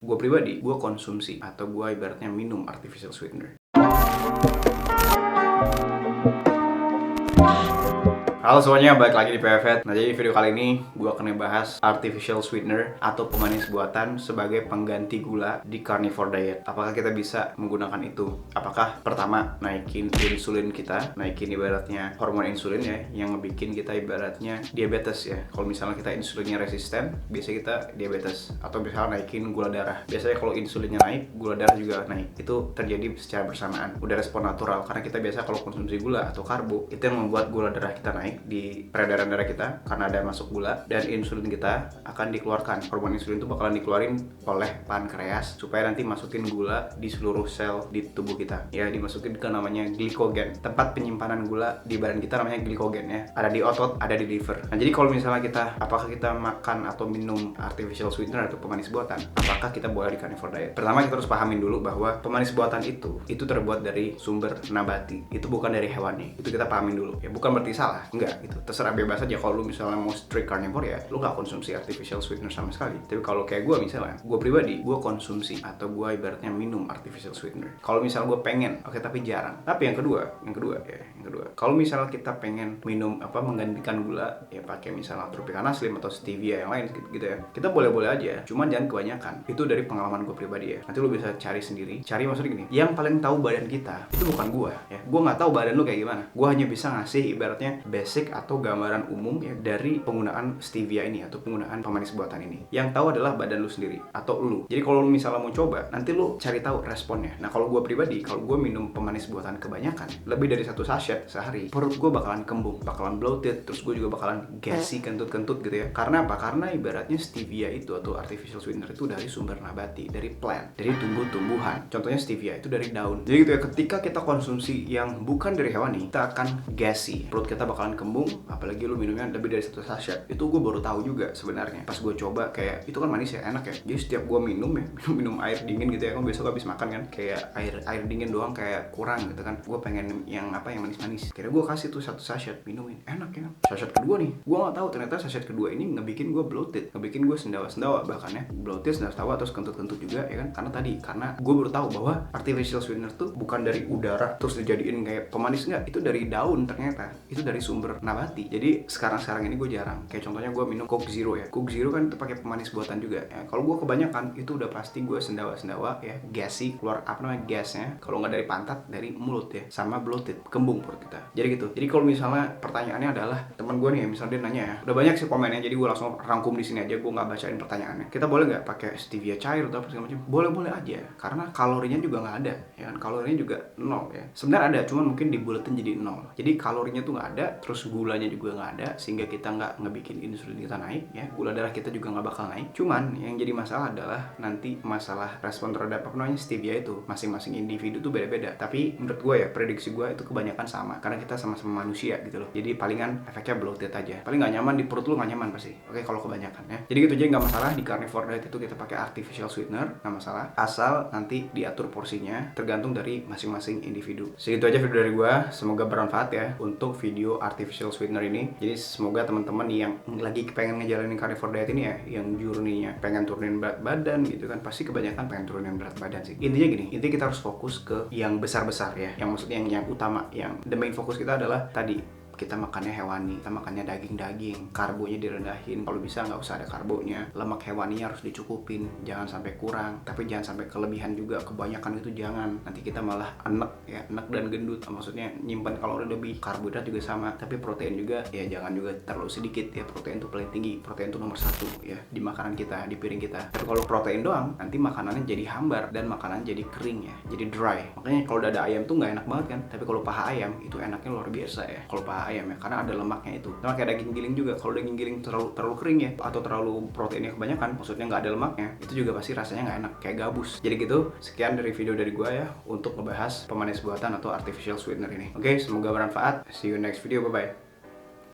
Gue pribadi, gue konsumsi atau gue ibaratnya minum artificial sweetener. Halo semuanya, balik lagi di PFet. Nah, jadi video kali ini gue akan ngebahas artificial sweetener atau pemanis buatan sebagai pengganti gula di carnivore diet. Apakah kita bisa menggunakan itu? Apakah pertama naikin insulin kita, naikin ibaratnya hormon insulin ya, yang ngebikin kita ibaratnya diabetes ya. Kalau misalnya kita insulinnya resisten, biasanya kita diabetes. Atau misalnya naikin gula darah. Biasanya kalau insulinnya naik, gula darah juga naik. Itu terjadi secara bersamaan. Udah respon natural, karena kita biasa kalau konsumsi gula atau karbo, itu yang membuat gula darah kita naik di peredaran darah kita karena ada masuk gula, dan insulin kita akan dikeluarkan. Hormon insulin itu bakalan dikeluarin oleh pankreas supaya nanti masukin gula di seluruh sel di tubuh kita ya, dimasukin ke namanya glikogen. Tempat penyimpanan gula di badan kita namanya glikogen ya, ada di otot, ada di liver. Nah, jadi kalau misalnya apakah kita makan atau minum artificial sweetener atau pemanis buatan, apakah kita boleh di carnivore diet? Pertama, kita harus pahamin dulu bahwa pemanis buatan itu terbuat dari sumber nabati, itu bukan dari hewani. Itu kita pahamin dulu ya, bukan berarti salah, enggak gitu, terserah, bebas aja. Kalau lu misalnya mau strict carnivore ya, lu nggak konsumsi artificial sweetener sama sekali. Tapi kalau kayak gue misalnya, gue pribadi, gue konsumsi atau gue ibaratnya minum artificial sweetener kalau misalnya gue pengen, oke, tapi jarang. Tapi yang kedua, kalau misalnya kita pengen minum menggantikan gula ya, pakai misalnya Tropicana Slim atau stevia yang lain gitu ya, kita boleh-boleh aja, cuman jangan kebanyakan. Itu dari pengalaman gue pribadi ya, nanti lu bisa cari sendiri. Maksudnya gini, yang paling tahu badan kita itu bukan gue ya, gue nggak tahu badan lu kayak gimana. Gue hanya bisa ngasih ibaratnya basic atau gambaran umum ya dari penggunaan stevia ini atau penggunaan pemanis buatan ini. Yang tahu adalah badan lu sendiri atau lu. Jadi kalau lu misalnya mau coba, nanti lu cari tahu responnya. Nah, kalau gue pribadi, kalau gue minum pemanis buatan kebanyakan, lebih dari 1 sachet sehari, perut gue bakalan kembung, bakalan bloated, terus gue juga bakalan gassy, kentut-kentut gitu ya. Karena apa? Karena ibaratnya stevia itu atau artificial sweetener itu dari sumber nabati, dari plant, dari tumbuh-tumbuhan. Contohnya stevia itu dari daun. Jadi gitu ya, ketika kita konsumsi yang bukan dari hewani, kita akan gassy, perut kita bakalan kembung, apalagi lu minumnya lebih dari 1 sachet. Itu gue baru tahu juga sebenarnya pas gue coba, kayak itu kan manis ya, enak ya. Jadi setiap gue minum ya, minum air dingin gitu ya, kan besok habis makan kan, kayak air dingin doang kayak kurang gitu kan, gue pengen yang manis-manis. Kira gue kasih tuh 1 sachet, minumin, enak ya. Sachet kedua nih, gue nggak tahu ternyata sachet kedua ini ngebikin gue bloated, ngebikin gue sendawa-sendawa, bahkan ya bloated, sendawa-sendawa, terus kentut-kentut juga ya kan. Karena gue baru tahu bahwa artificial sweetener tuh bukan dari udara terus dijadiin kayak pemanis, enggak, itu dari daun, ternyata itu dari sumber nabati. Jadi sekarang ini gue jarang, kayak contohnya gue minum Coke Zero ya. Coke Zero kan itu pakai pemanis buatan juga ya. Kalau gue kebanyakan itu udah pasti gue sendawa-sendawa ya, gassy, keluar gasnya. Kalau nggak dari pantat, dari mulut ya, sama bloated, kembung perut kita. Jadi gitu. Jadi kalau misalnya pertanyaannya adalah, teman gue nih misalnya dia nanya ya, udah banyak sih komennya, jadi gue langsung rangkum di sini aja, gue nggak bacain pertanyaannya. Kita boleh nggak pakai stevia cair atau apa segala macam? Boleh aja, karena kalorinya juga nggak ada ya kan, kalorinya juga 0 ya. Sebenarnya ada, cuman mungkin dibuletin jadi 0. Jadi kalorinya tuh nggak ada, terus gulanya juga nggak ada, sehingga kita nggak ngebikin insulin kita naik ya, gula darah kita juga nggak bakal naik. Cuman yang jadi masalah adalah nanti masalah respon terhadap stevia itu. Masing-masing individu tuh beda-beda, tapi menurut gue ya, prediksi gue itu kebanyakan sama, karena kita sama-sama manusia gitu loh. Jadi palingan efeknya bloated aja, paling nggak nyaman di perut lu, nggak nyaman pasti. Oke, kalau kebanyakan ya. Jadi gitu aja, nggak masalah di carnivore diet itu kita pakai artificial sweetener, nggak masalah, asal nanti diatur porsinya tergantung dari masing-masing individu. Segitu aja video dari gue, semoga bermanfaat ya untuk video artificial sweetener ini. Jadi semoga teman-teman yang lagi pengen ngejalanin carnivore diet ini ya, yang journey-nya pengen turunin berat badan gitu kan, pasti kebanyakan pengen turunin berat badan sih. Intinya gini, kita harus fokus ke yang besar-besar ya, yang maksudnya yang utama, yang the main fokus kita adalah tadi, kita makannya hewani, kita makannya daging-daging, karbonya direndahin, kalau bisa nggak usah ada karbonya, lemak hewaninya harus dicukupin, jangan sampai kurang, tapi jangan sampai kelebihan juga, kebanyakan itu jangan, nanti kita malah enek ya, enek dan gendut, maksudnya nyimpan kalori lebih. Karbohidrat juga sama, tapi protein juga ya jangan juga terlalu sedikit ya, protein itu paling tinggi, protein itu nomor 1 ya di makanan kita, di piring kita. Tapi kalau protein doang, nanti makanannya jadi hambar dan makanan jadi kering ya, jadi dry. Makanya kalau dada ayam tuh nggak enak banget kan, tapi kalau paha ayam itu enaknya luar biasa ya, kalau paha ayam ya, karena ada lemaknya itu. Sama kayak daging giling juga, kalau daging giling terlalu kering ya, atau terlalu proteinnya kebanyakan, maksudnya nggak ada lemaknya, itu juga pasti rasanya nggak enak, kayak gabus. Jadi gitu, sekian dari video dari gue ya untuk ngebahas pemanis buatan atau artificial sweetener ini. Oke, semoga bermanfaat. See you next video, bye bye.